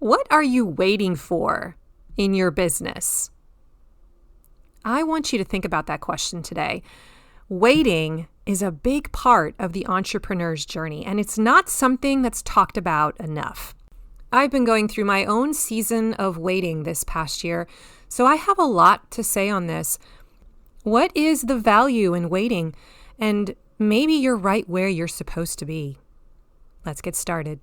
What are you waiting for in your business? I want you to think about that question today. Waiting is a big part of the entrepreneur's journey, and it's not something that's talked about enough. I've been going through my own season of waiting this past year, so I have a lot to say on this. What is the value in waiting? And maybe you're right where you're supposed to be. Let's get started.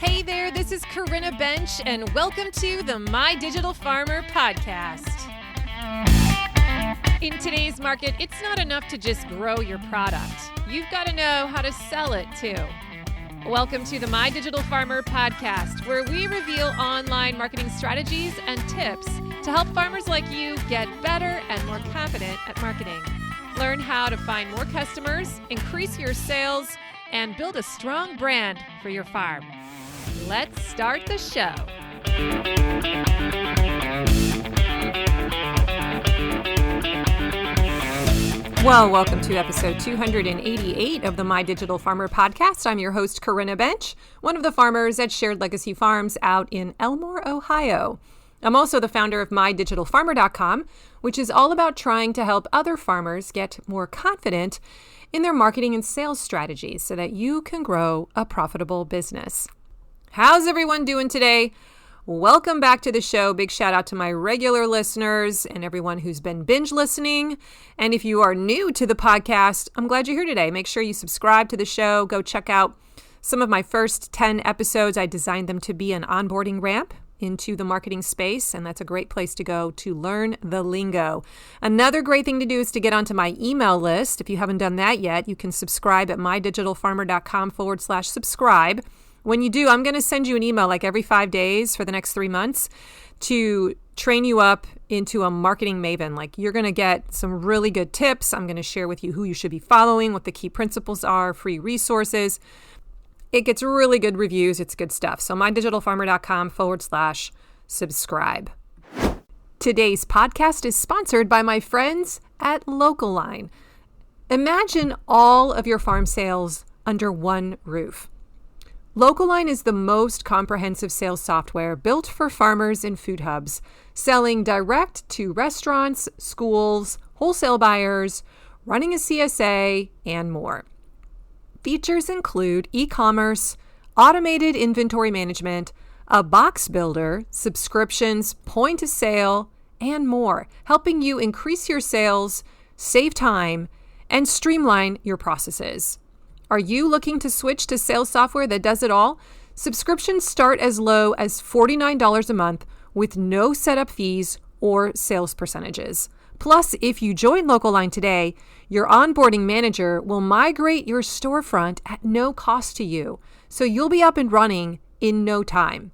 Hey there, this is Corinna Bench, and welcome to the MyDigitalFarmer podcast. In today's market, it's not enough to just grow your product. You've got to know how to sell it too. Welcome to the MyDigitalFarmer podcast, where we reveal online marketing strategies and tips to help farmers like you get better and more confident at marketing. Learn how to find more customers, increase your sales, and build a strong brand for your farm. Let's start the show. Well, welcome to episode 288 of the My Digital Farmer podcast. I'm your host, Corinna Bench, one of the farmers at Shared Legacy Farms out in Elmore, Ohio. I'm also the founder of MyDigitalFarmer.com, which is all about trying to help other farmers get more confident in their marketing and sales strategies so that you can grow a profitable business. How's everyone doing today? Welcome back to the show. Big shout out to my regular listeners and everyone who's been binge listening. And if you are new to the podcast, I'm glad you're here today. Make sure you subscribe to the show. Go check out some of my first 10 episodes. I designed them to be an onboarding ramp into the marketing space, and that's a great place to go to learn the lingo. Another great thing to do is to get onto my email list. If you haven't done that yet, you can subscribe at mydigitalfarmer.com/subscribe. When you do, I'm going to send you an email like every 5 days for the next 3 months to train you up into a marketing maven. Like, you're going to get some really good tips. I'm going to share with you who you should be following, what the key principles are, free resources. It gets really good reviews. It's good stuff. So mydigitalfarmer.com/subscribe. Today's podcast is sponsored by my friends at LocalLine. Imagine all of your farm sales under one roof. LocalLine is the most comprehensive sales software built for farmers and food hubs, selling direct to restaurants, schools, wholesale buyers, running a CSA, and more. Features include e-commerce, automated inventory management, a box builder, subscriptions, point of sale, and more, helping you increase your sales, save time, and streamline your processes. Are you looking to switch to sales software that does it all? Subscriptions start as low as $49 a month with no setup fees or sales percentages. Plus, if you join LocalLine today, your onboarding manager will migrate your storefront at no cost to you, so you'll be up and running in no time.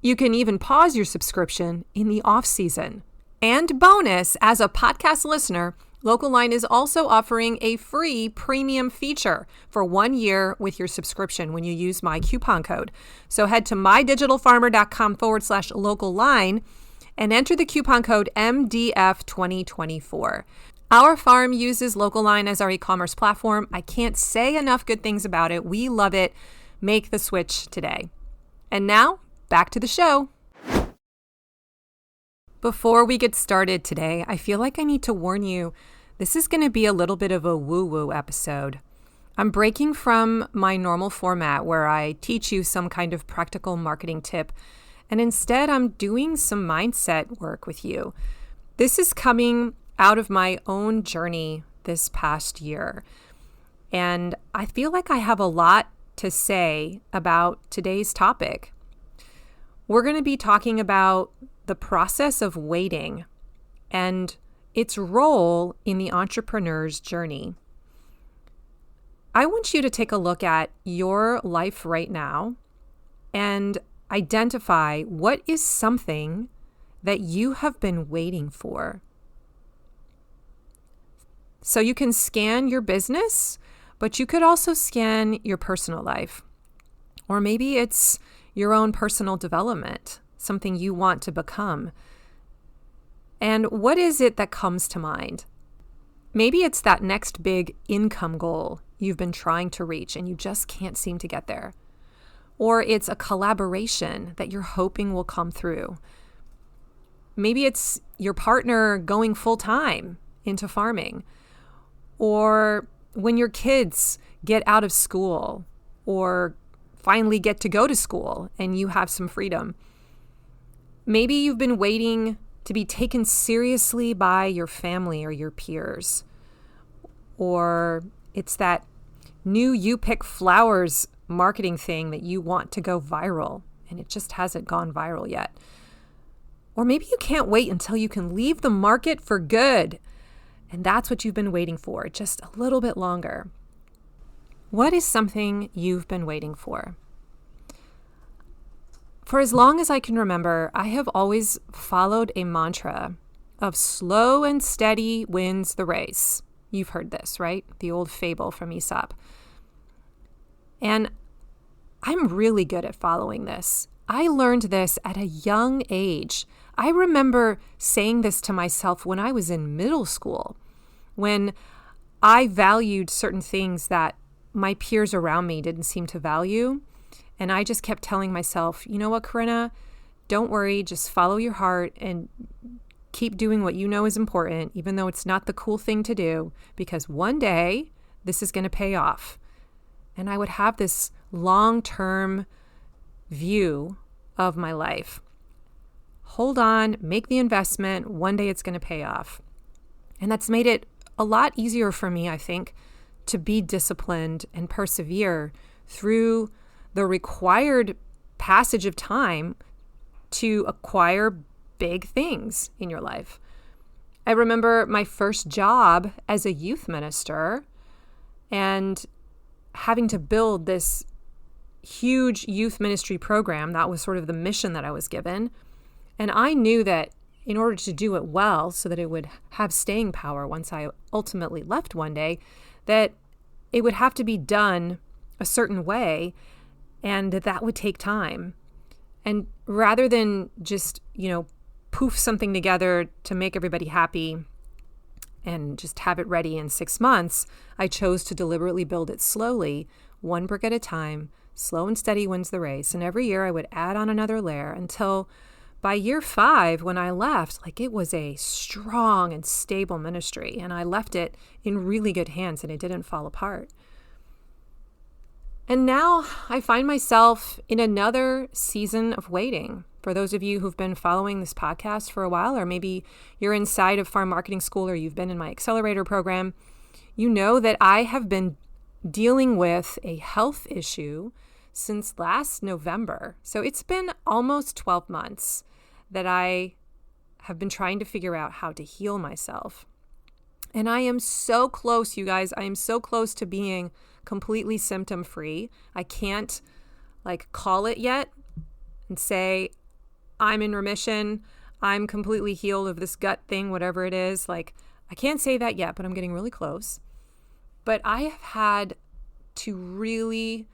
You can even pause your subscription in the off-season. And bonus, as a podcast listener, LocalLine is also offering a free premium feature for 1 year with your subscription when you use my coupon code. So head to mydigitalfarmer.com/LocalLine and enter the coupon code MDF2024. Our farm uses LocalLine as our e-commerce platform. I can't say enough good things about it. We love it. Make the switch today. And now, back to the show. Before we get started today, I feel like I need to warn you, this is going to be a little bit of a woo-woo episode. I'm breaking from my normal format where I teach you some kind of practical marketing tip, and instead I'm doing some mindset work with you. This is coming out of my own journey this past year, and I feel like I have a lot to say about today's topic. We're going to be talking about the process of waiting and its role in the entrepreneur's journey. I want you to take a look at your life right now and identify what is something that you have been waiting for. So you can scan your business, but you could also scan your personal life. Or maybe it's your own personal development, something you want to become. And what is it that comes to mind? Maybe it's that next big income goal you've been trying to reach and you just can't seem to get there. or it's a collaboration that you're hoping will come through. Maybe it's your partner going full time into farming, or when your kids get out of school or finally get to go to school and you have some freedom. Maybe you've been waiting to be taken seriously by your family or your peers, or it's that new You Pick Flowers marketing thing that you want to go viral and it just hasn't gone viral yet. Or maybe you can't wait until you can leave the market for good. And that's what you've been waiting for, just a little bit longer. What is something you've been waiting for? For as long as I can remember, I have always followed a mantra of slow and steady wins the race. You've heard this, right? The old fable from Aesop. And I'm really good at following this. I learned this at a young age. I remember saying this to myself when I was in middle school, when I valued certain things that my peers around me didn't seem to value. And I just kept telling myself, you know what, Corinna, don't worry, just follow your heart and keep doing what you know is important, even though it's not the cool thing to do, because one day this is going to pay off. And I would have this long-term view of my life. Hold on, make the investment. One day it's going to pay off. And that's made it a lot easier for me, I think, to be disciplined and persevere through the required passage of time to acquire big things in your life. I remember my first job as a youth minister and having to build this huge youth ministry program. That was sort of the mission that I was given. And I knew that in order to do it well, so that it would have staying power once I ultimately left one day, that it would have to be done a certain way and that would take time. And rather than just, poof something together to make everybody happy and just have it ready in 6 months, I chose to deliberately build it slowly, one brick at a time. Slow and steady wins the race. And every year I would add on another layer until by year 5, when I left, it was a strong and stable ministry. And I left it in really good hands and it didn't fall apart. And now I find myself in another season of waiting. For those of you who've been following this podcast for a while, or maybe you're inside of farm marketing school or you've been in my accelerator program, you know that I have been dealing with a health issue since last November. So it's been almost 12 months that I have been trying to figure out how to heal myself. And I am so close, you guys. I am so close to being completely symptom-free. I can't call it yet and say, I'm in remission. I'm completely healed of this gut thing, whatever it is. I can't say that yet, but I'm getting really close. But I have had to really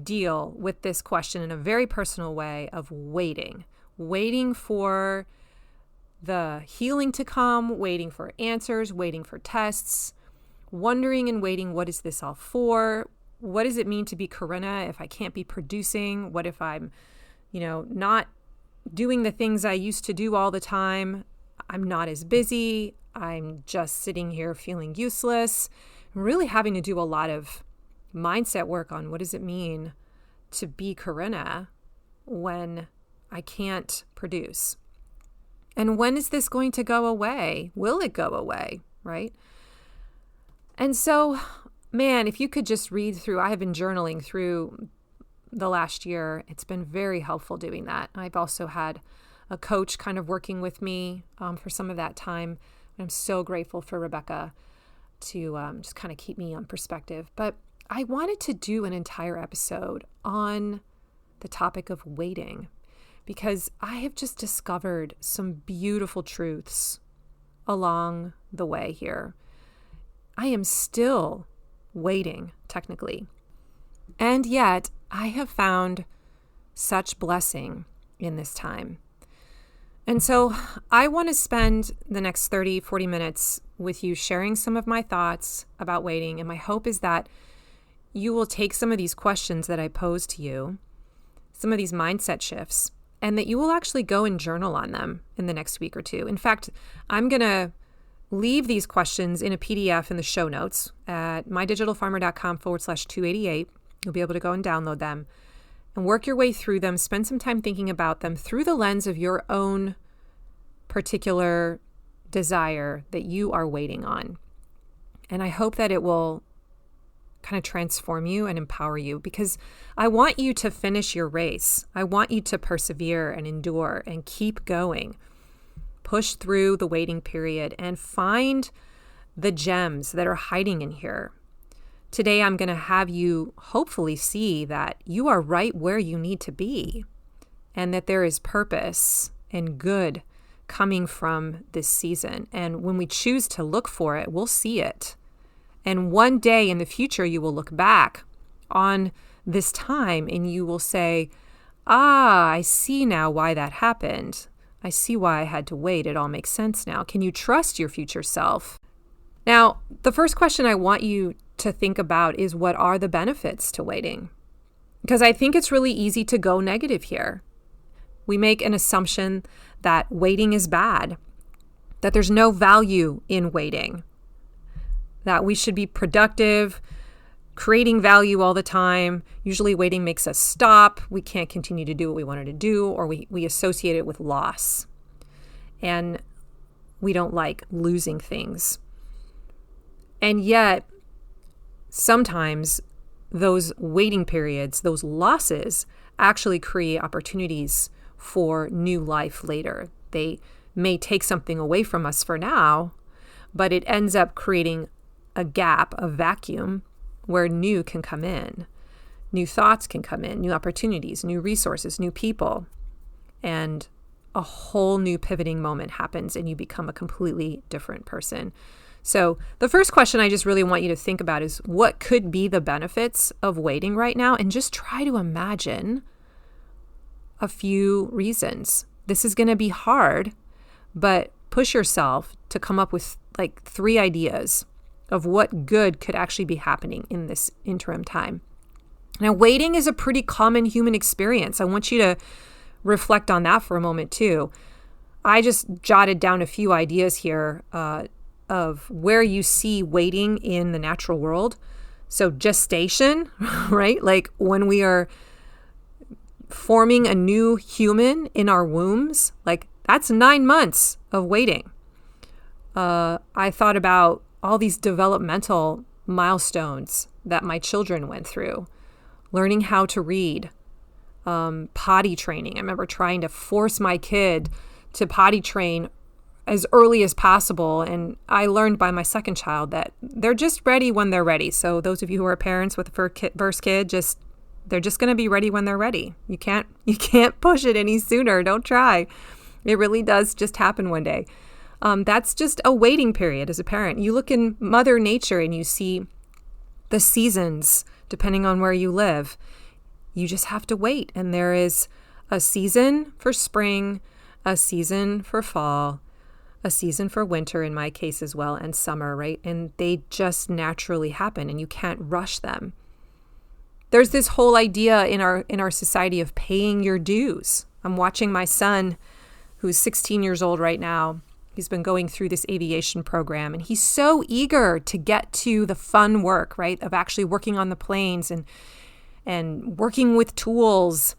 deal with this question in a very personal way of waiting for the healing to come, waiting for answers, waiting for tests, wondering and waiting, what is this all for? What does it mean to be Corinna if I can't be producing? What if I'm, not doing the things I used to do all the time? I'm not as busy. I'm just sitting here feeling useless. I'm really having to do a lot of mindset work on what does it mean to be Corinna when I can't produce? And when is this going to go away? Will it go away, right? And so, man, if you could just read through, I have been journaling through the last year. It's been very helpful doing that. I've also had a coach kind of working with me for some of that time. I'm so grateful for Rebecca to just kind of keep me on perspective. But I wanted to do an entire episode on the topic of waiting, because I have just discovered some beautiful truths along the way here. I am still waiting, technically. And yet, I have found such blessing in this time. And so I want to spend the next 30, 40 minutes with you sharing some of my thoughts about waiting. And my hope is that you will take some of these questions that I pose to you some of these mindset shifts, and that you will actually go and journal on them in the next week or two. In fact, I'm going to leave these questions in a PDF in the show notes at mydigitalfarmer.com/288. You'll be able to go and download them and work your way through them. Spend some time thinking about them through the lens of your own particular desire that you are waiting on. And I hope that it will kind of transform you and empower you, because I want you to finish your race. I want you to persevere and endure and keep going. Push through the waiting period and find the gems that are hiding in here. Today, I'm going to have you hopefully see that you are right where you need to be, and that there is purpose and good coming from this season. And when we choose to look for it, we'll see it. And one day in the future, you will look back on this time and you will say, I see now why that happened. I see why I had to wait. It all makes sense now. Can you trust your future self? Now, the first question I want you to think about is, what are the benefits to waiting? Because I think it's really easy to go negative here. We make an assumption that waiting is bad, that there's no value in waiting, that we should be productive, creating value all the time. Usually waiting makes us stop. We can't continue to do what we wanted to do, or we associate it with loss. And we don't like losing things. And yet, sometimes those waiting periods, those losses, actually create opportunities for new life later. They may take something away from us for now, but it ends up creating a gap, a vacuum, where new can come in. New thoughts can come in, new opportunities, new resources, new people. And a whole new pivoting moment happens and you become a completely different person. So the first question I just really want you to think about is, what could be the benefits of waiting right now? And just try to imagine a few reasons. This is going to be hard, but push yourself to come up with like 3 ideas of what good could actually be happening in this interim time. Now, waiting is a pretty common human experience. I want you to reflect on that for a moment too. I just jotted down a few ideas here of where you see waiting in the natural world. So gestation, right? Like when we are forming a new human in our wombs, like that's 9 months of waiting. I thought about all these developmental milestones that my children went through. Learning how to read, potty training. I remember trying to force my kid to potty train as early as possible. And I learned by my second child that they're just ready when they're ready. So those of you who are parents with the first kid, they're just going to be ready when they're ready. You can't push it any sooner. Don't try. It really does just happen one day. That's just a waiting period as a parent. You look in Mother Nature and you see the seasons depending on where you live. You just have to wait. And there is a season for spring, a season for fall, a season for winter in my case as well, and summer, right? And they just naturally happen and you can't rush them. There's this whole idea in our society of paying your dues. I'm watching my son, who's 16 years old right now. He's been going through this aviation program, and he's so eager to get to the fun work, right, of actually working on the planes and working with tools.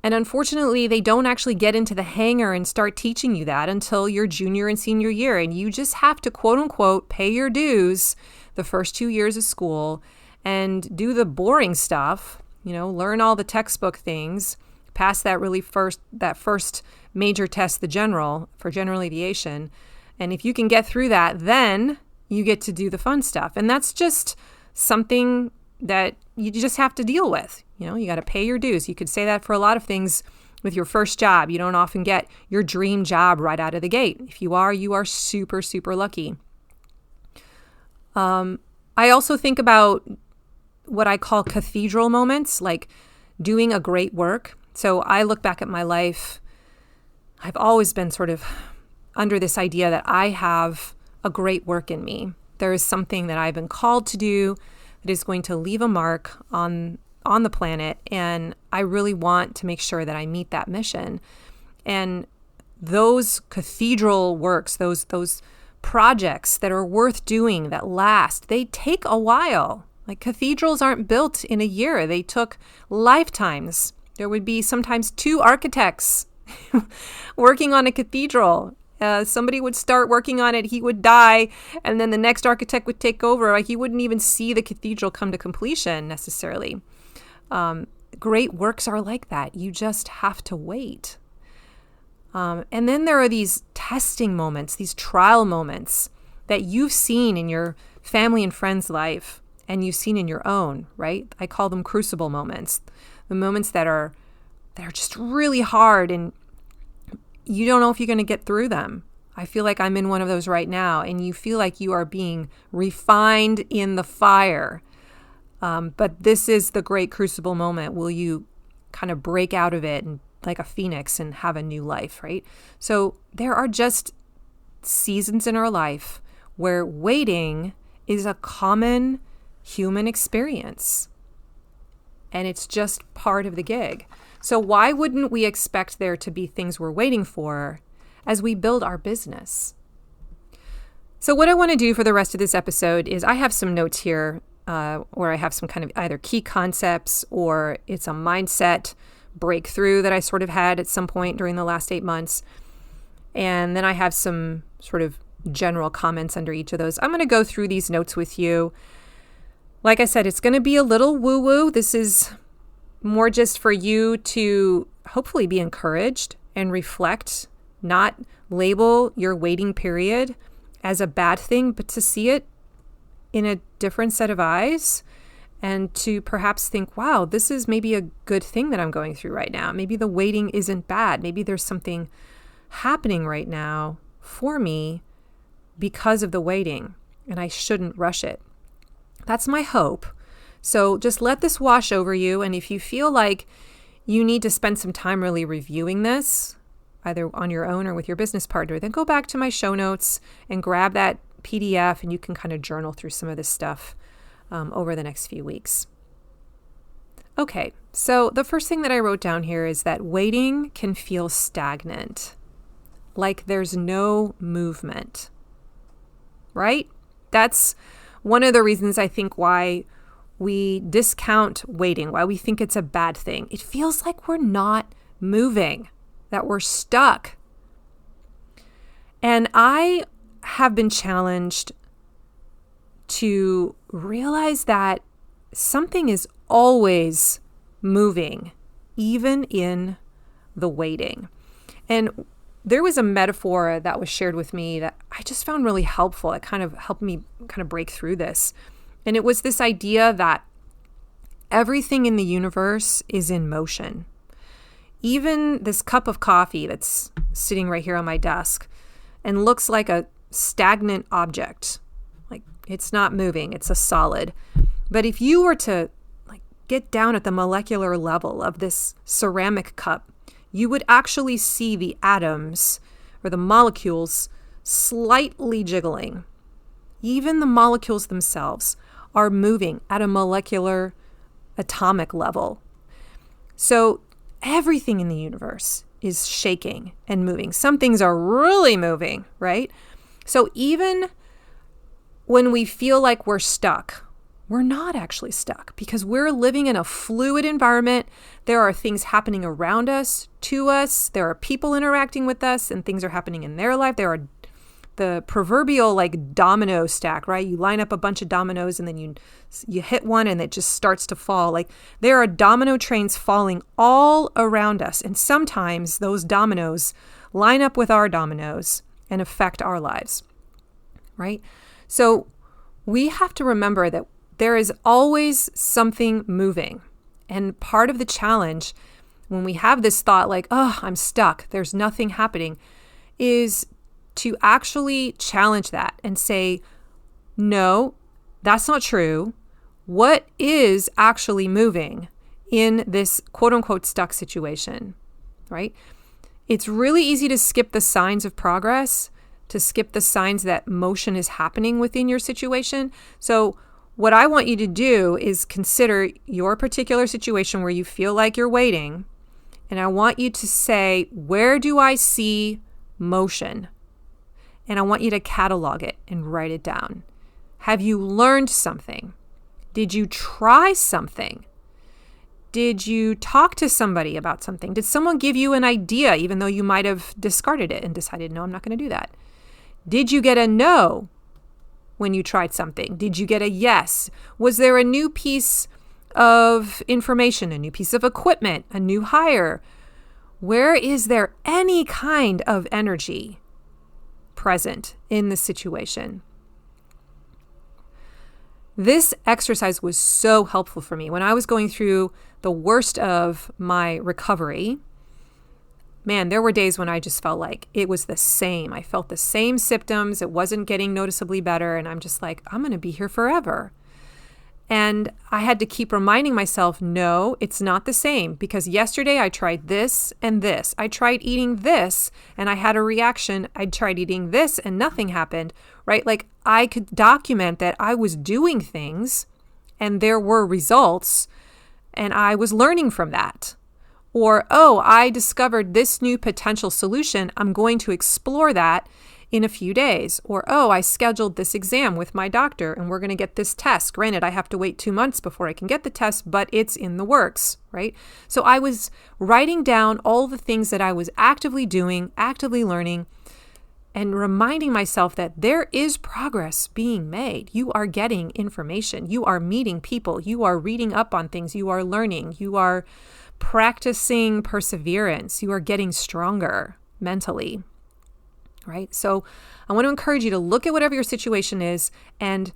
And unfortunately, they don't actually get into the hangar and start teaching you that until your junior and senior year. And you just have to, quote unquote, pay your dues the first 2 years of school and do the boring stuff, learn all the textbook things, pass that first major test, the general, for general aviation. And if you can get through that, then you get to do the fun stuff. And that's just something that you just have to deal with. You got to pay your dues. You could say that for a lot of things with your first job. You don't often get your dream job right out of the gate. If you are super, super lucky. I also think about what I call cathedral moments, like doing a great work. So I look back at my life. I've always been sort of under this idea that I have a great work in me. There is something that I've been called to do that is going to leave a mark on on the planet, and I really want to make sure that I meet that mission. And those cathedral works, those projects that are worth doing, that last, they take a while. Like cathedrals aren't built in a year. They took lifetimes. There would be sometimes 2 architects working on a cathedral. Somebody would start working on it, he would die, and then the next architect would take over. Like you wouldn't even see the cathedral come to completion necessarily. Great works are like that. You just have to wait. And then there are these testing moments, these trial moments that you've seen in your family and friends' life, and you've seen in your own, right? I call them crucible moments, the moments that are just really hard, and you don't know if you're going to get through them. I feel like I'm in one of those right now, and you feel like you are being refined in the fire. But this is the great crucible moment. Will you kind of break out of it and like a phoenix and have a new life, right? So there are just seasons in our life where waiting is a common human experience, and it's just part of the gig. So why wouldn't we expect there to be things we're waiting for as we build our business? So what I want to do for the rest of this episode is I have some notes here where I have some kind of either key concepts or it's a mindset breakthrough that I sort of had at some point during the last 8 months. And then I have some sort of general comments under each of those. I'm going to go through these notes with you. Like I said, it's going to be a little woo-woo. This is more just for you to hopefully be encouraged and reflect, not label your waiting period as a bad thing, but to see it in a different set of eyes and to perhaps think, wow, this is maybe a good thing that I'm going through right now. Maybe the waiting isn't bad. Maybe there's something happening right now for me because of the waiting, and I shouldn't rush it. That's my hope. So just let this wash over you. And if you feel like you need to spend some time really reviewing this, either on your own or with your business partner, then go back to my show notes and grab that PDF, and you can kind of journal through some of this stuff over the next few weeks. Okay, so the first thing that I wrote down here is that waiting can feel stagnant, like there's no movement, right? That's one of the reasons I think why we discount waiting, why we think it's a bad thing. It feels like we're not moving, that we're stuck. And I have been challenged to realize that something is always moving, even in the waiting. And there was a metaphor that was shared with me that I just found really helpful. It kind of helped me kind of break through this. And it was this idea that everything in the universe is in motion. Even this cup of coffee that's sitting right here on my desk and looks like a stagnant object, like it's not moving, it's a solid. But if you were to get down at the molecular level of this ceramic cup, you would actually see the atoms or the molecules slightly jiggling. Even the molecules themselves are moving at a molecular atomic level. So everything in the universe is shaking and moving. Some things are really moving, right? So even when we feel like we're stuck, we're not actually stuck because we're living in a fluid environment. There are things happening around us, to us. There are people interacting with us and things are happening in their life. There are the proverbial domino stack, right? You line up a bunch of dominoes and then you hit one and it just starts to fall. There are domino trains falling all around us. And sometimes those dominoes line up with our dominoes and affect our lives, right? So we have to remember that there is always something moving. And part of the challenge when we have this thought I'm stuck, there's nothing happening, is to actually challenge that and say, no, that's not true. What is actually moving in this quote unquote stuck situation, right? It's really easy to skip the signs of progress, to skip the signs that motion is happening within your situation. So what I want you to do is consider your particular situation where you feel like you're waiting. And I want you to say, where do I see motion? And I want you to catalog it and write it down. Have you learned something? Did you try something? Did you talk to somebody about something? Did someone give you an idea, even though you might have discarded it and decided, no, I'm not going to do that? Did you get a no when you tried something? Did you get a yes? Was there a new piece of information, a new piece of equipment, a new hire? Where is there any kind of energy present in the situation? This exercise was so helpful for me when I was going through the worst of my recovery. Man, there were days when I just felt like it was the same. I felt the same symptoms. It wasn't getting noticeably better. And I'm just like, I'm going to be here forever. And I had to keep reminding myself, no, it's not the same, because yesterday I tried this and this. I tried eating this and I had a reaction. I tried eating this and nothing happened, right? Like I could document that I was doing things and there were results and I was learning from that. Or, oh, I discovered this new potential solution. I'm going to explore that in a few days. Or, oh, I scheduled this exam with my doctor and we're going to get this test. Granted, I have to wait 2 months before I can get the test, but it's in the works, right? So I was writing down all the things that I was actively doing, actively learning, and reminding myself that there is progress being made. You are getting information. You are meeting people. You are reading up on things. You are learning. You are practicing perseverance. You are getting stronger mentally. Right? So I want to encourage you to look at whatever your situation is and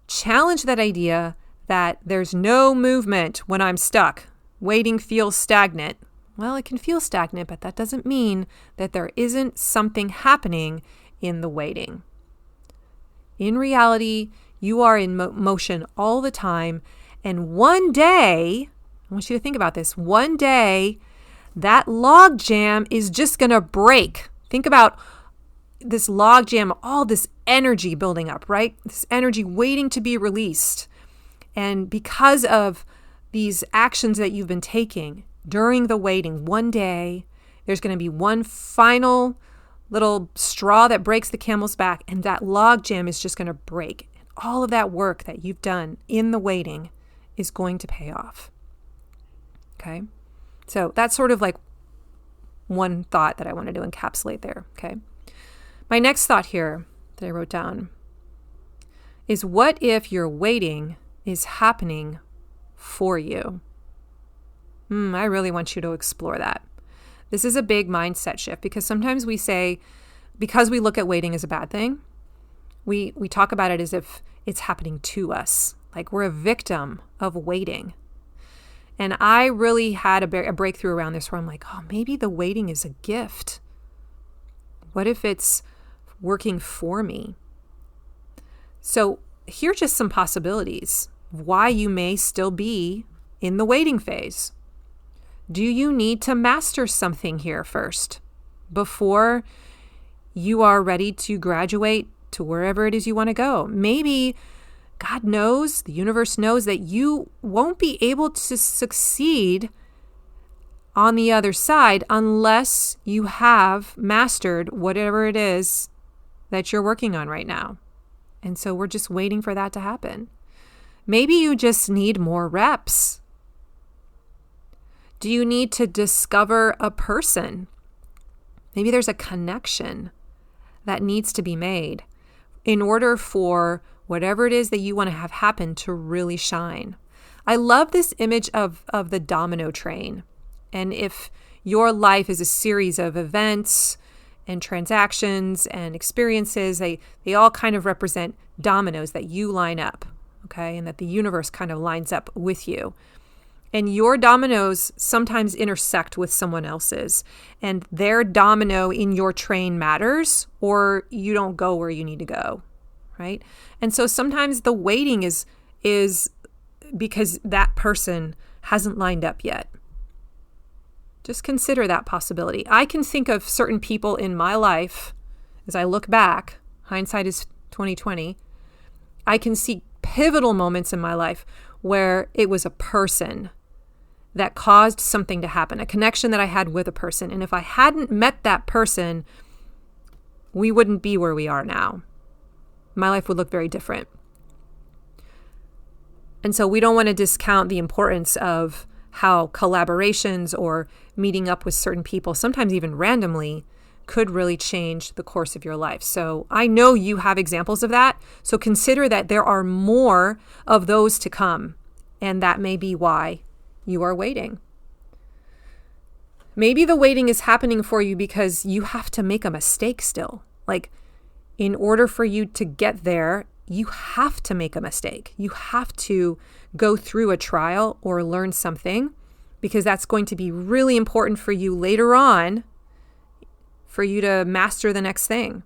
challenge that idea that there's no movement when I'm stuck. Waiting feels stagnant. Well, it can feel stagnant, but that doesn't mean that there isn't something happening in the waiting. In reality, you are in motion all the time. And one day, I want you to think about this, one day that log jam is just going to break. Think about this log jam, all this energy building up, right? This energy waiting to be released. And because of these actions that you've been taking during the waiting, one day there's going to be one final little straw that breaks the camel's back, and that log jam is just going to break. And all of that work that you've done in the waiting is going to pay off. Okay? So that's sort of like one thought that I wanted to encapsulate there. Okay? My next thought here that I wrote down is, what if your waiting is happening for you? I really want you to explore that. This is a big mindset shift, because sometimes we say, because we look at waiting as a bad thing, we talk about it as if it's happening to us, like we're a victim of waiting. And I really had a breakthrough around this where I'm like, oh, maybe the waiting is a gift. What if it's working for me? So here are just some possibilities of why you may still be in the waiting phase. Do you need to master something here first before you are ready to graduate to wherever it is you want to go? Maybe God knows, the universe knows, that you won't be able to succeed on the other side unless you have mastered whatever it is that you're working on right now. And so we're just waiting for that to happen. Maybe you just need more reps. Do you need to discover a person? Maybe there's a connection that needs to be made in order for whatever it is that you want to have happen to really shine. I love this image of the domino train. And if your life is a series of events and transactions and experiences, they all kind of represent dominoes that you line up, okay? And that the universe kind of lines up with you. And your dominoes sometimes intersect with someone else's, and their domino in your train matters, or you don't go where you need to go, right? And so sometimes the waiting is because that person hasn't lined up yet. Just consider that possibility. I can think of certain people in my life as I look back, hindsight is 2020, I can see pivotal moments in my life where it was a person that caused something to happen, a connection that I had with a person. And if I hadn't met that person, we wouldn't be where we are now. My life would look very different. And so we don't want to discount the importance of how collaborations or meeting up with certain people, sometimes even randomly, could really change the course of your life. So I know you have examples of that. So consider that there are more of those to come. And that may be why you are waiting. Maybe the waiting is happening for you because you have to make a mistake still. Like, in order for you to get there, you have to make a mistake. You have to go through a trial or learn something, because that's going to be really important for you later on for you to master the next thing.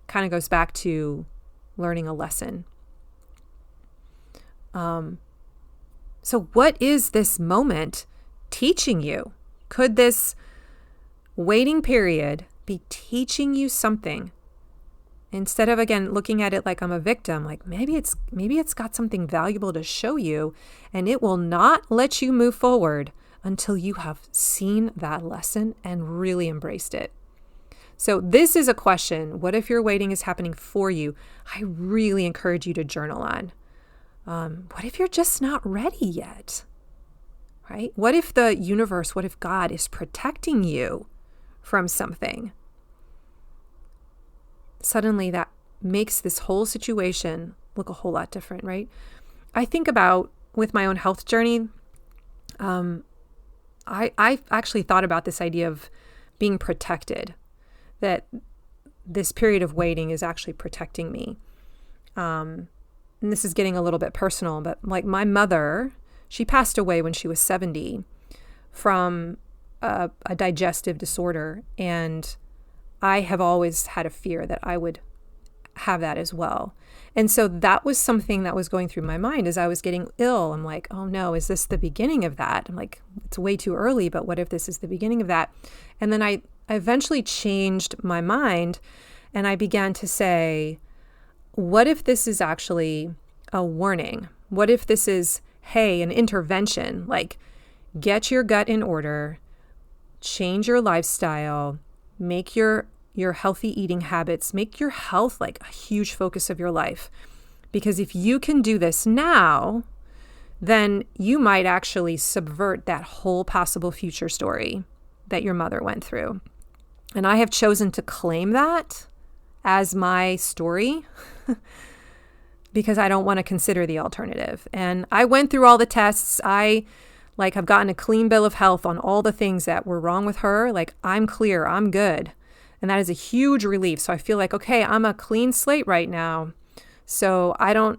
Kind of goes back to learning a lesson. So what is this moment teaching you? Could this waiting period be teaching you something? Instead of, again, looking at it like I'm a victim, like maybe it's got something valuable to show you, and it will not let you move forward until you have seen that lesson and really embraced it. So this is a question. What if your waiting is happening for you? I really encourage you to journal on. What if you're just not ready yet? Right? What if the universe, what if God is protecting you from something? Suddenly that makes this whole situation look a whole lot different, right? I think about with my own health journey, I've actually thought about this idea of being protected, that this period of waiting is actually protecting me. And this is getting a little bit personal, but like my mother, she passed away when she was 70 from a digestive disorder. And I have always had a fear that I would have that as well. And so that was something that was going through my mind as I was getting ill. I'm like, oh no, is this the beginning of that? I'm like, it's way too early, but what if this is the beginning of that? And then I eventually changed my mind, and I began to say, what if this is actually a warning? What if this is, hey, an intervention? Like, get your gut in order, change your lifestyle, make your healthy eating habits, make your health like a huge focus of your life. Because if you can do this now, then you might actually subvert that whole possible future story that your mother went through. And I have chosen to claim that as my story because I don't want to consider the alternative. And I went through all the tests. I have gotten a clean bill of health on all the things that were wrong with her. Like, I'm clear, I'm good. And that is a huge relief. So I feel like, okay, I'm a clean slate right now. So I don't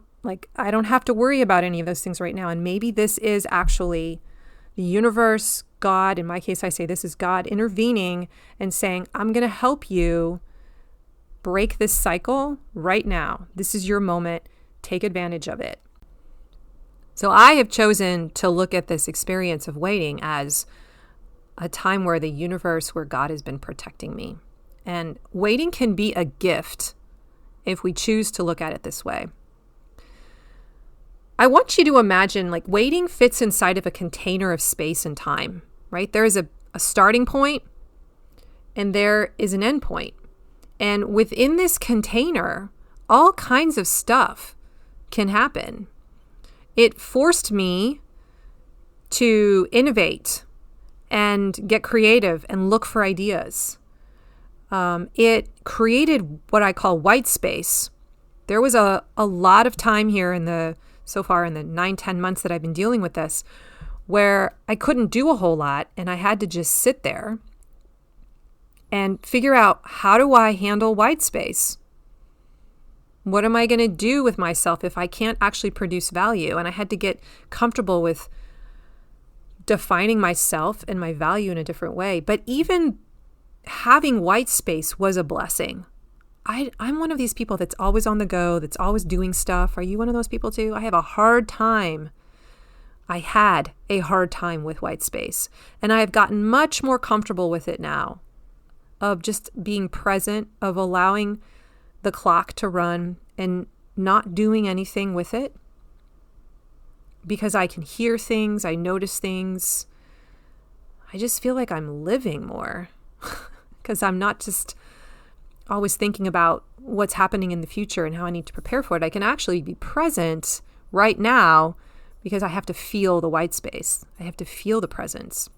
have to worry about any of those things right now. And maybe this is actually the universe, God. In my case, I say this is God intervening and saying, I'm going to help you break this cycle right now. This is your moment. Take advantage of it. So I have chosen to look at this experience of waiting as a time where the universe, where God has been protecting me. And waiting can be a gift if we choose to look at it this way. I want you to imagine like waiting fits inside of a container of space and time, right? There is a starting point and there is an end point. And within this container, all kinds of stuff can happen. It forced me to innovate and get creative and look for ideas. It created what I call white space. There was a lot of time here so far in the 9-10 months that I've been dealing with this, where I couldn't do a whole lot and I had to just sit there and figure out, how do I handle white space? What am I going to do with myself if I can't actually produce value? And I had to get comfortable with defining myself and my value in a different way. But even having white space was a blessing. I'm one of these people that's always on the go, that's always doing stuff. Are you one of those people too? I had a hard time with white space. And I have gotten much more comfortable with it now, of just being present, of allowing the clock to run and not doing anything with it because I can hear things, I notice things. I just feel like I'm living more because I'm not just always thinking about what's happening in the future and how I need to prepare for it. I can actually be present right now because I have to feel the white space. I have to feel the presence.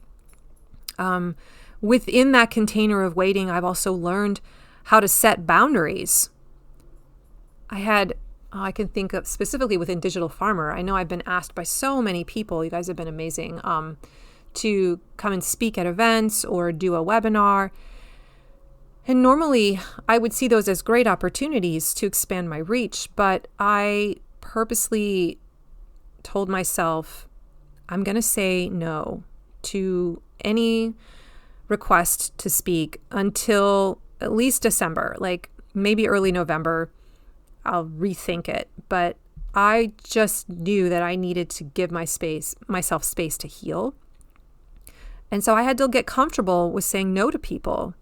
Within that container of waiting, I've also learned how to set boundaries. I can think of specifically within Digital Farmer. I know I've been asked by so many people, you guys have been amazing, to come and speak at events or do a webinar. And normally I would see those as great opportunities to expand my reach, but I purposely told myself, I'm going to say no to any request to speak until at least December, like maybe early November. I'll rethink it. But I just knew that I needed to give myself space to heal. And so I had to get comfortable with saying no to people.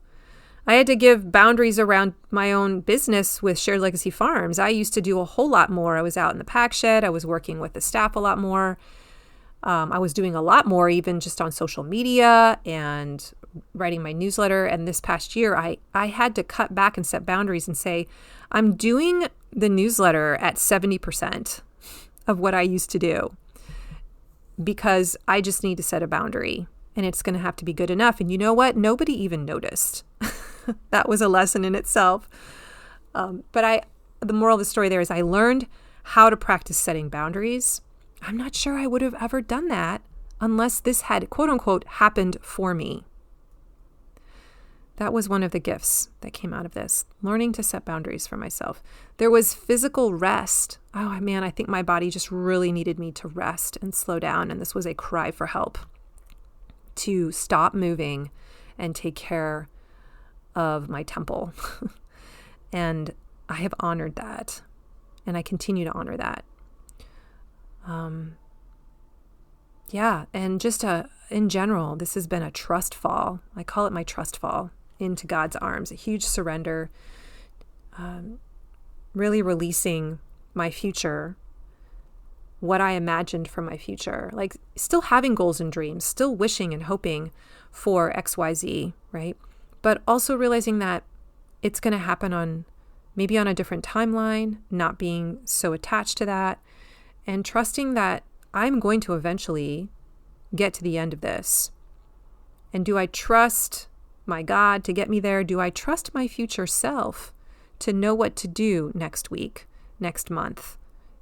I had to give boundaries around my own business with Shared Legacy Farms. I used to do a whole lot more. I was out in the pack shed. I was working with the staff a lot more. I was doing a lot more even just on social media and writing my newsletter. And this past year, I had to cut back and set boundaries and say, I'm doing the newsletter at 70% of what I used to do because I just need to set a boundary and it's going to have to be good enough. And you know what? Nobody even noticed. That was a lesson in itself. But the moral of the story there is I learned how to practice setting boundaries. I'm not sure I would have ever done that unless this had, quote unquote, happened for me. That was one of the gifts that came out of this, learning to set boundaries for myself. There was physical rest. Oh man, I think my body just really needed me to rest and slow down. And this was a cry for help to stop moving and take care of my temple. And I have honored that. And I continue to honor that. And just in general, this has been a trust fall. I call it my trust fall into God's arms, a huge surrender, really releasing my future, what I imagined for my future, like still having goals and dreams, still wishing and hoping for XYZ, right? But also realizing that it's going to happen maybe on a different timeline, not being so attached to that, and trusting that I'm going to eventually get to the end of this. And do I trust my God to get me there? Do I trust my future self to know what to do next week, next month,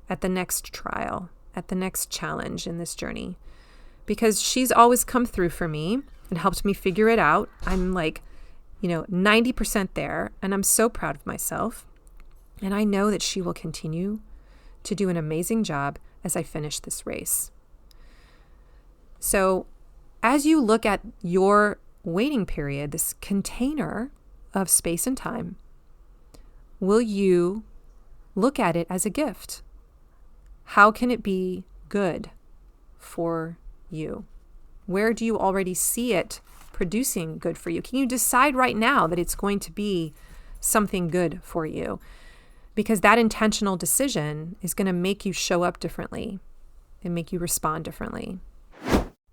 at the next trial, at the next challenge in this journey? Because she's always come through for me and helped me figure it out. I'm 90% there, and I'm so proud of myself. And I know that she will continue to do an amazing job as I finish this race. So as you look at your waiting period, this container of space and time, will you look at it as a gift? How can it be good for you? Where do you already see it producing good for you? Can you decide right now that it's going to be something good for you? Because that intentional decision is going to make you show up differently and make you respond differently.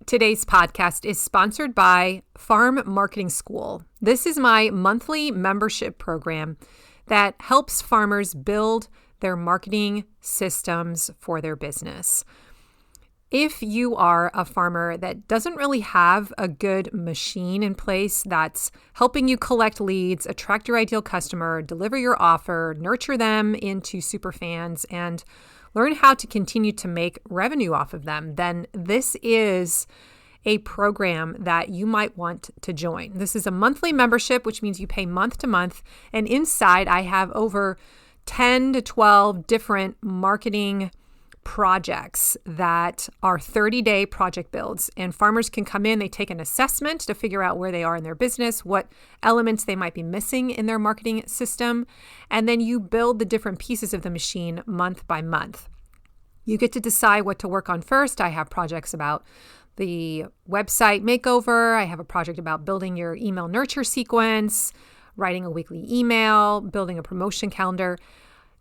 Today's podcast is sponsored by Farm Marketing School. This is my monthly membership program that helps farmers build their marketing systems for their business. If you are a farmer that doesn't really have a good machine in place that's helping you collect leads, attract your ideal customer, deliver your offer, nurture them into super fans, and learn how to continue to make revenue off of them, then this is a program that you might want to join. This is a monthly membership, which means you pay month to month. And inside, I have over 10 to 12 different marketing projects that are 30-day project builds. And farmers can come in, they take an assessment to figure out where they are in their business, what elements they might be missing in their marketing system. And then you build the different pieces of the machine month by month. You get to decide what to work on first. I have projects about the website makeover. I have a project about building your email nurture sequence, writing a weekly email, building a promotion calendar.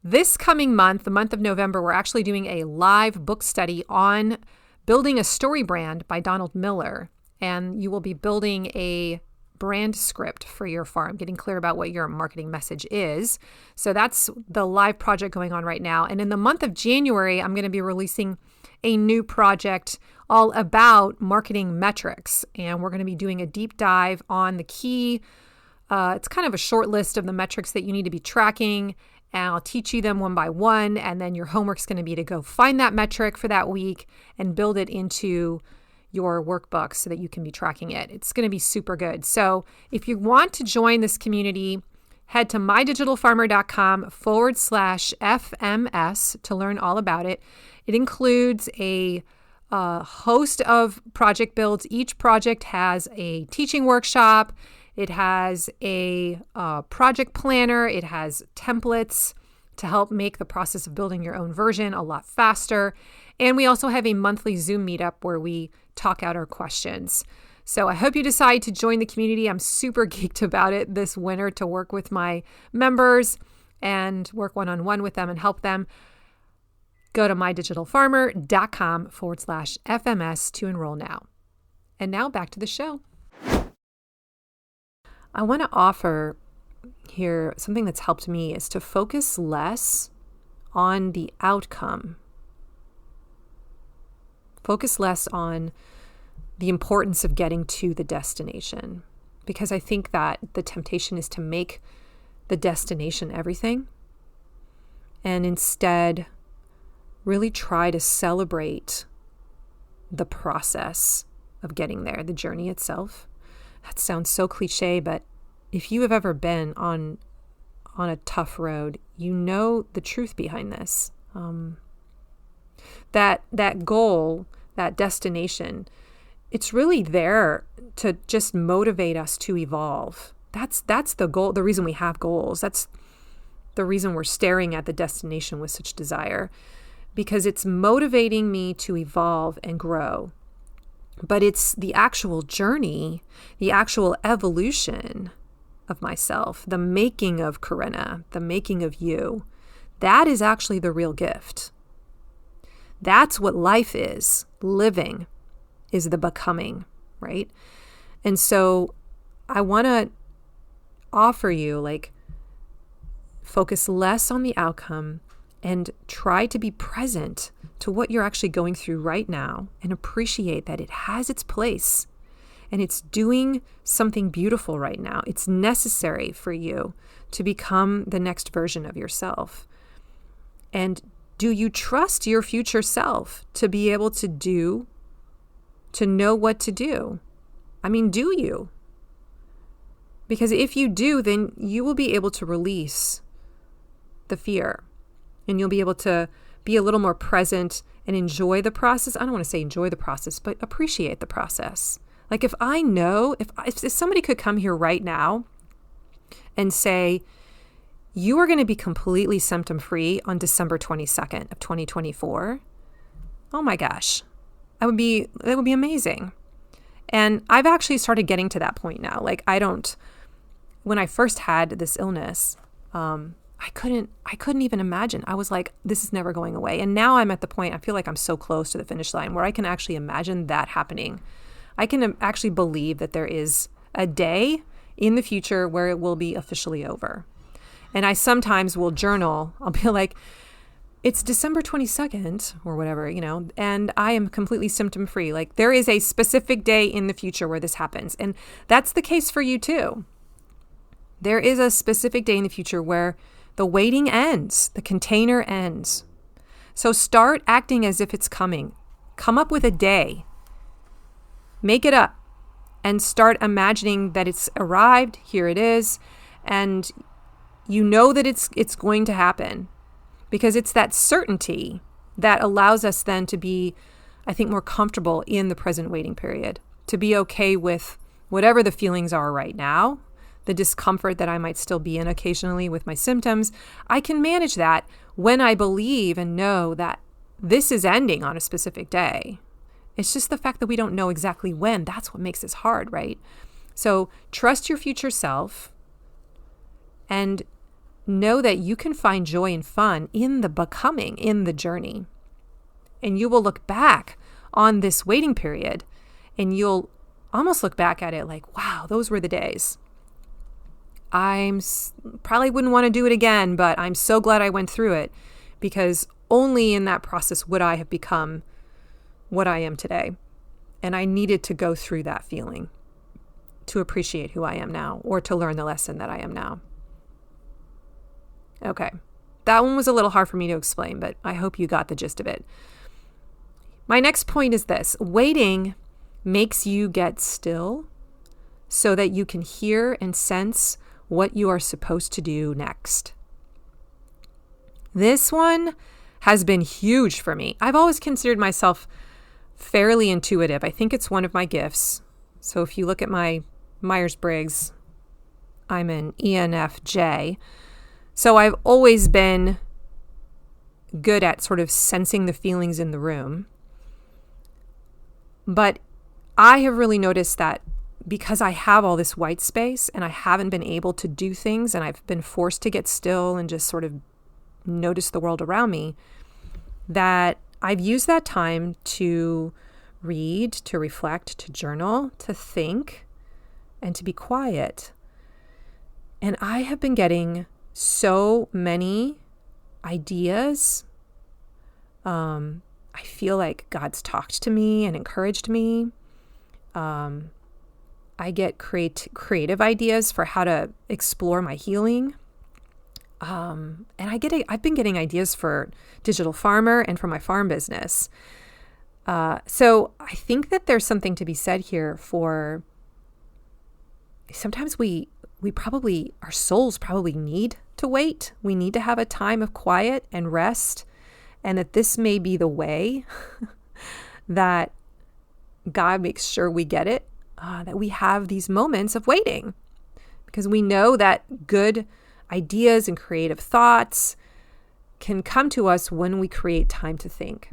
This coming month, the month of November, we're actually doing a live book study on Building a Story Brand by Donald Miller. And you will be building a brand script for your farm, getting clear about what your marketing message is. So that's the live project going on right now. And in the month of January, I'm going to be releasing a new project all about marketing metrics. And we're going to be doing a deep dive on the key. It's kind of a short list of the metrics that you need to be tracking. And I'll teach you them one by one. And then your homework's going to be to go find that metric for that week and build it into your workbook so that you can be tracking it. It's going to be super good. So if you want to join this community, head to mydigitalfarmer.com/FMS to learn all about it. It includes a host of project builds. Each project has a teaching workshop. It has a project planner. It has templates to help make the process of building your own version a lot faster. And we also have a monthly Zoom meetup where we talk out our questions. So I hope you decide to join the community. I'm super geeked about it this winter to work with my members and work one-on-one with them and help them. Go to mydigitalfarmer.com/FMS to enroll now. And now back to the show. I want to offer here something that's helped me is to focus less on the outcome. Focus less on the importance of getting to the destination, because I think that the temptation is to make the destination everything and instead really try to celebrate the process of getting there, the journey itself. That sounds so cliche, but if you have ever been on a tough road, you know the truth behind this. That goal, that destination, it's really there to just motivate us to evolve. That's the goal, the reason we have goals. That's the reason we're staring at the destination with such desire, because it's motivating me to evolve and grow. But it's the actual journey, the actual evolution of myself, the making of Corinna, the making of you. That is actually the real gift. That's what life is. Living is the becoming, right? And so I want to offer you, focus less on the outcome and try to be present to what you're actually going through right now and appreciate that it has its place and it's doing something beautiful right now. It's necessary for you to become the next version of yourself. And do you trust your future self to be able to know what to do? I mean, do you? Because if you do, then you will be able to release the fear and you'll be able to be a little more present and enjoy the process. I don't want to say enjoy the process, but appreciate the process. Like if somebody could come here right now and say, you are going to be completely symptom-free on December 22nd of 2024. Oh my gosh. That would be amazing. And I've actually started getting to that point now. When I first had this illness, I couldn't even imagine. I was like, this is never going away. And now I'm at the point, I feel like I'm so close to the finish line where I can actually imagine that happening. I can actually believe that there is a day in the future where it will be officially over. And I sometimes will journal. I'll be like, it's December 22nd or whatever, and I am completely symptom-free. Like there is a specific day in the future where this happens. And that's the case for you too. There is a specific day in the future where the waiting ends, the container ends. So start acting as if it's coming. Come up with a day. Make it up and start imagining that it's arrived. Here it is. And you know that it's going to happen, because it's that certainty that allows us then to be, I think, more comfortable in the present waiting period, to be okay with whatever the feelings are right now, the discomfort that I might still be in occasionally with my symptoms. I can manage that when I believe and know that this is ending on a specific day. It's just the fact that we don't know exactly when. That's what makes this hard, right? So trust your future self and know that you can find joy and fun in the becoming, in the journey. And you will look back on this waiting period and you'll almost look back at it like, wow, those were the days. Probably wouldn't want to do it again, but I'm so glad I went through it, because only in that process would I have become what I am today. And I needed to go through that feeling to appreciate who I am now, or to learn the lesson that I am now. Okay. That one was a little hard for me to explain, but I hope you got the gist of it. My next point is this: waiting makes you get still so that you can hear and sense what you are supposed to do next. This one has been huge for me. I've always considered myself fairly intuitive. I think it's one of my gifts. So if you look at my Myers-Briggs, I'm an ENFJ. So I've always been good at sort of sensing the feelings in the room. But I have really noticed that because I have all this white space and I haven't been able to do things, and I've been forced to get still and just sort of notice the world around me, that I've used that time to read, to reflect, to journal, to think, and to be quiet. And I have been getting so many ideas. I feel like God's talked to me and encouraged me. I get creative ideas for how to explore my healing. And I've been getting ideas for Digital Farmer and for my farm business. So I think that there's something to be said here for sometimes our souls probably need to wait. We need to have a time of quiet and rest, and that this may be the way that God makes sure we get it, that we have these moments of waiting, because we know that good ideas and creative thoughts can come to us when we create time to think.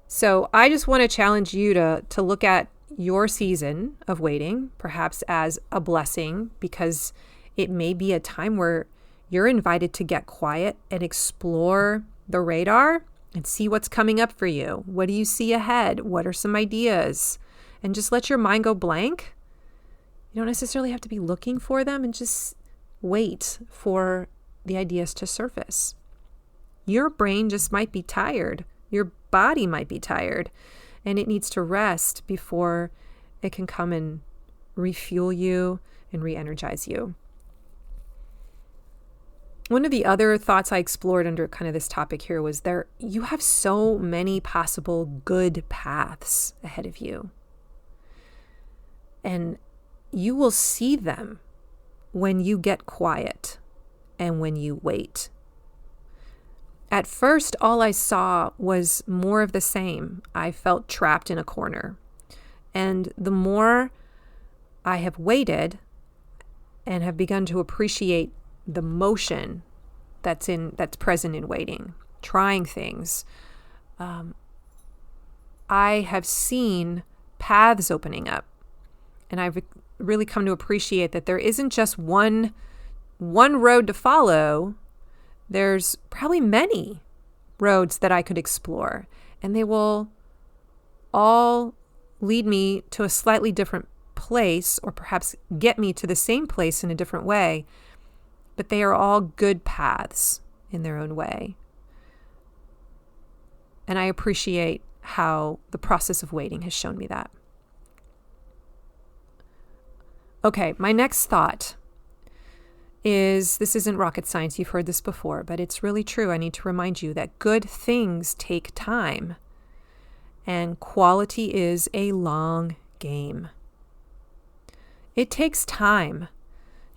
So I just want to challenge you to look at your season of waiting, perhaps as a blessing, because it may be a time where you're invited to get quiet and explore the radar and see what's coming up for you. What do you see ahead? What are some ideas? And just let your mind go blank. You don't necessarily have to be looking for them, and just wait for the ideas to surface. Your brain just might be tired. Your body might be tired, and it needs to rest before it can come and refuel you and re-energize you. One of the other thoughts I explored under kind of this topic here was you have so many possible good paths ahead of you. And you will see them when you get quiet and when you wait. At first, all I saw was more of the same. I felt trapped in a corner. And the more I have waited and have begun to appreciate the motion that's present in waiting, trying things, I have seen paths opening up. And I've really come to appreciate that there isn't just one road to follow. There's probably many roads that I could explore, and they will all lead me to a slightly different place, or perhaps get me to the same place in a different way, but they are all good paths in their own way. And I appreciate how the process of waiting has shown me that. Okay, my next thought is, this isn't rocket science, you've heard this before, but it's really true. I need to remind you that good things take time, and quality is a long game. It takes time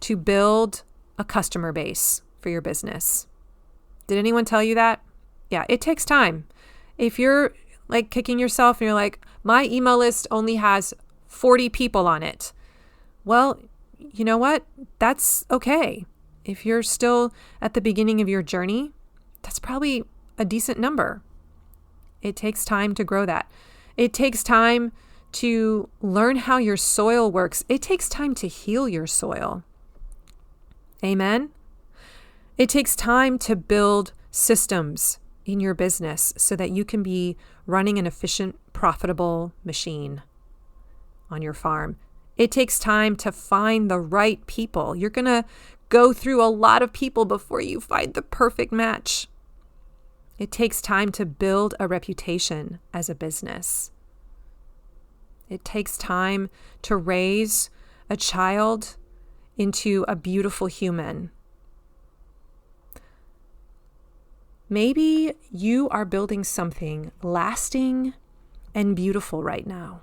to build a customer base for your business. Did anyone tell you that? Yeah, it takes time. If you're like kicking yourself and you're like, my email list only has 40 people on it. Well, you know what? That's okay. If you're still at the beginning of your journey, that's probably a decent number. It takes time to grow that. It takes time to learn how your soil works. It takes time to heal your soil. Amen? It takes time to build systems in your business so that you can be running an efficient, profitable machine on your farm. It takes time to find the right people. You're going to go through a lot of people before you find the perfect match. It takes time to build a reputation as a business. It takes time to raise a child into a beautiful human. Maybe you are building something lasting and beautiful right now.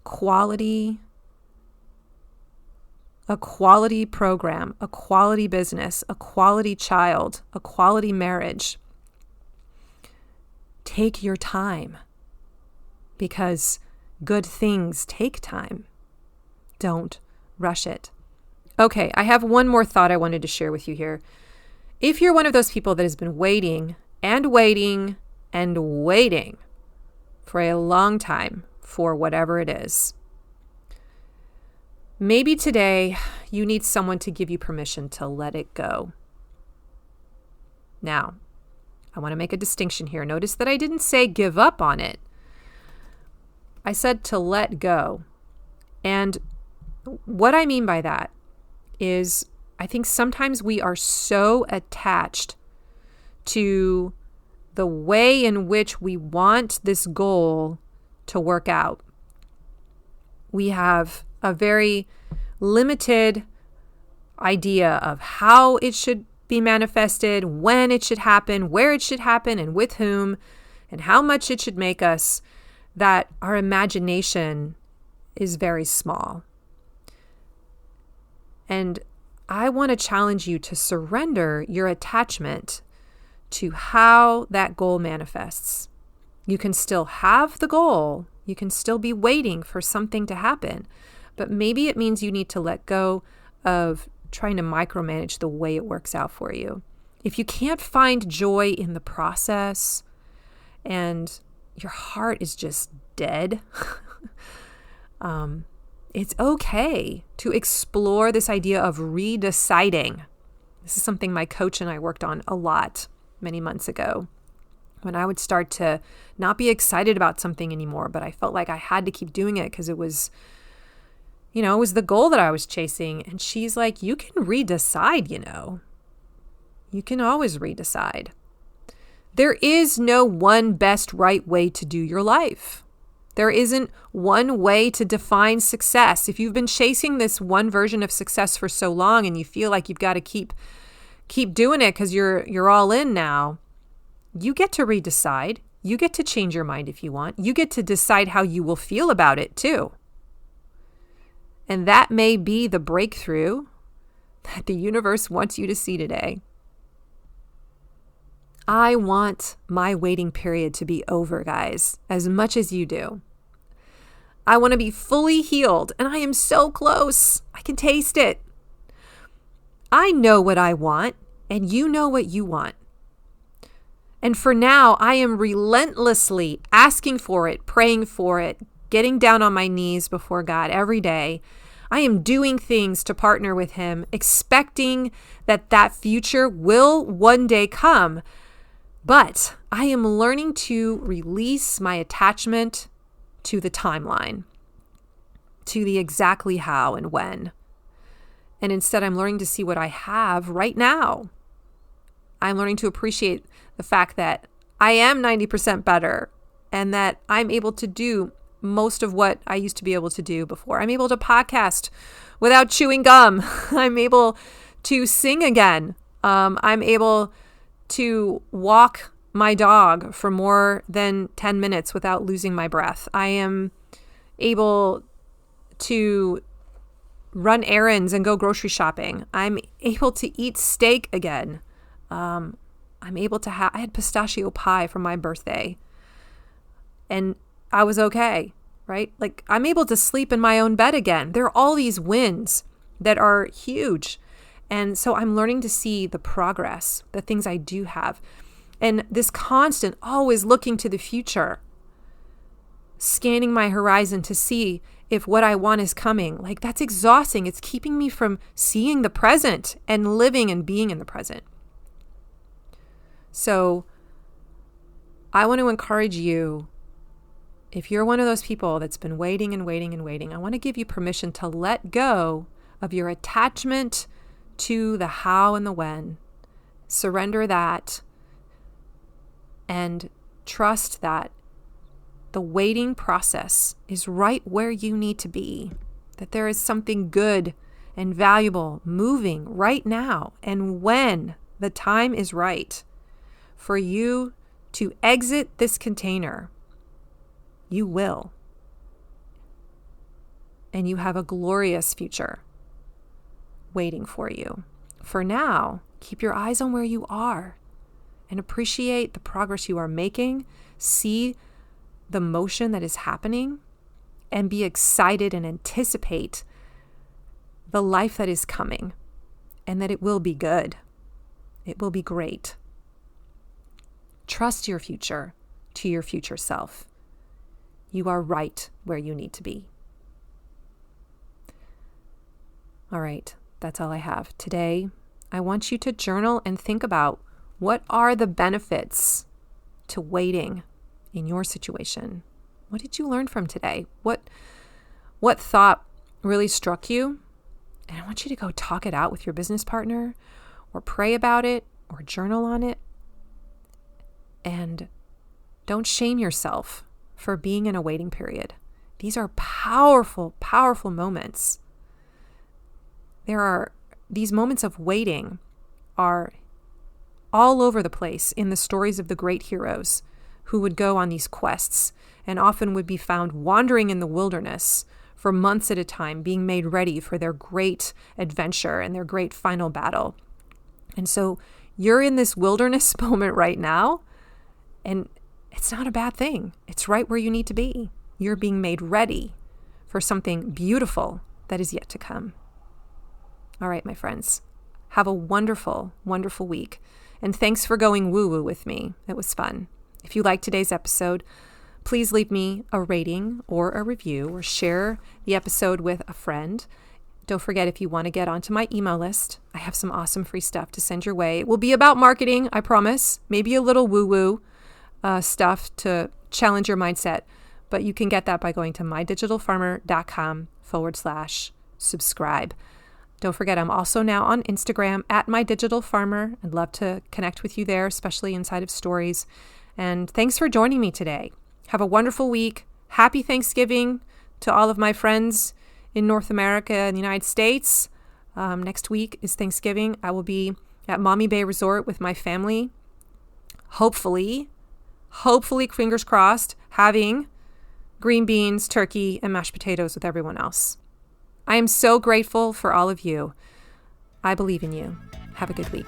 A quality program, a quality business, a quality child, a quality marriage. Take your time, because good things take time. Don't rush it. Okay, I have one more thought I wanted to share with you here. If you're one of those people that has been waiting and waiting and waiting for a long time for whatever it is, maybe today you need someone to give you permission to let it go. Now, I want to make a distinction here. Notice that I didn't say give up on it. I said to let go. And what I mean by that is I think sometimes we are so attached to the way in which we want this goal to work out. We have a very limited idea of how it should be manifested, when it should happen, where it should happen, and with whom, and how much it should make us, that our imagination is very small. And I want to challenge you to surrender your attachment to how that goal manifests. You can still have the goal. You can still be waiting for something to happen. But maybe it means you need to let go of trying to micromanage the way it works out for you. If you can't find joy in the process and your heart is just dead, it's okay to explore this idea of redeciding. This is something my coach and I worked on a lot many months ago, when I would start to not be excited about something anymore, but I felt like I had to keep doing it because it was, it was the goal that I was chasing. And she's like, you can redecide, you can always redecide. There is no one best right way to do your life. There isn't one way to define success. If you've been chasing this one version of success for so long and you feel like you've got to keep doing it because you're all in now, you get to redecide. You get to change your mind if you want. You get to decide how you will feel about it too. And that may be the breakthrough that the universe wants you to see today. I want my waiting period to be over, guys, as much as you do. I want to be fully healed, and I am so close. I can taste it. I know what I want, and you know what you want. And for now, I am relentlessly asking for it, praying for it, getting down on my knees before God every day. I am doing things to partner with Him, expecting that future will one day come. But I am learning to release my attachment to the timeline, to the exactly how and when. And instead, I'm learning to see what I have right now. I'm learning to appreciate the fact that I am 90% better and that I'm able to do most of what I used to be able to do before. I'm able to podcast without chewing gum. I'm able to sing again. I'm able to walk my dog for more than 10 minutes without losing my breath. I am able to run errands and go grocery shopping. I'm able to eat steak again. I'm able to I had pistachio pie for my birthday and I was okay, right? Like, I'm able to sleep in my own bed again. There are all these wins that are huge. And so I'm learning to see the progress, the things I do have. And this constant, always looking to the future, scanning my horizon to see if what I want is coming. Like, that's exhausting. It's keeping me from seeing the present and living and being in the present. So I want to encourage you, if you're one of those people that's been waiting and waiting and waiting, I want to give you permission to let go of your attachment to the how and the when. Surrender that and trust that the waiting process is right where you need to be, that there is something good and valuable moving right now. And when the time is right for you to exit this container, you will. And you have a glorious future waiting for you. For now, keep your eyes on where you are and appreciate the progress you are making. See the motion that is happening and be excited and anticipate the life that is coming and that it will be good. It will be great. Trust your future to your future self. You are right where you need to be. All right, that's all I have. Today, I want you to journal and think about what are the benefits to waiting in your situation. What did you learn from today? What thought really struck you? And I want you to go talk it out with your business partner, or pray about it, or journal on it. And don't shame yourself for being in a waiting period. These are powerful, powerful moments. These moments of waiting are all over the place in the stories of the great heroes who would go on these quests and often would be found wandering in the wilderness for months at a time, being made ready for their great adventure and their great final battle. And so you're in this wilderness moment right now, and it's not a bad thing. It's right where you need to be. You're being made ready for something beautiful that is yet to come. All right, my friends, have a wonderful, wonderful week. And thanks for going woo-woo with me. It was fun. If you liked today's episode, please leave me a rating or a review, or share the episode with a friend. Don't forget, if you want to get onto my email list, I have some awesome free stuff to send your way. It will be about marketing, I promise. Maybe a little woo-woo stuff to challenge your mindset. But you can get that by going to mydigitalfarmer.com/subscribe. Don't forget, I'm also now on Instagram at MyDigitalFarmer. I'd love to connect with you there, especially inside of stories. And thanks for joining me today. Have a wonderful week. Happy Thanksgiving to all of my friends in North America and the United States. Next week is Thanksgiving. I will be at Mommy Bay Resort with my family. Hopefully, fingers crossed, having green beans, turkey, and mashed potatoes with everyone else. I am so grateful for all of you. I believe in you. Have a good week.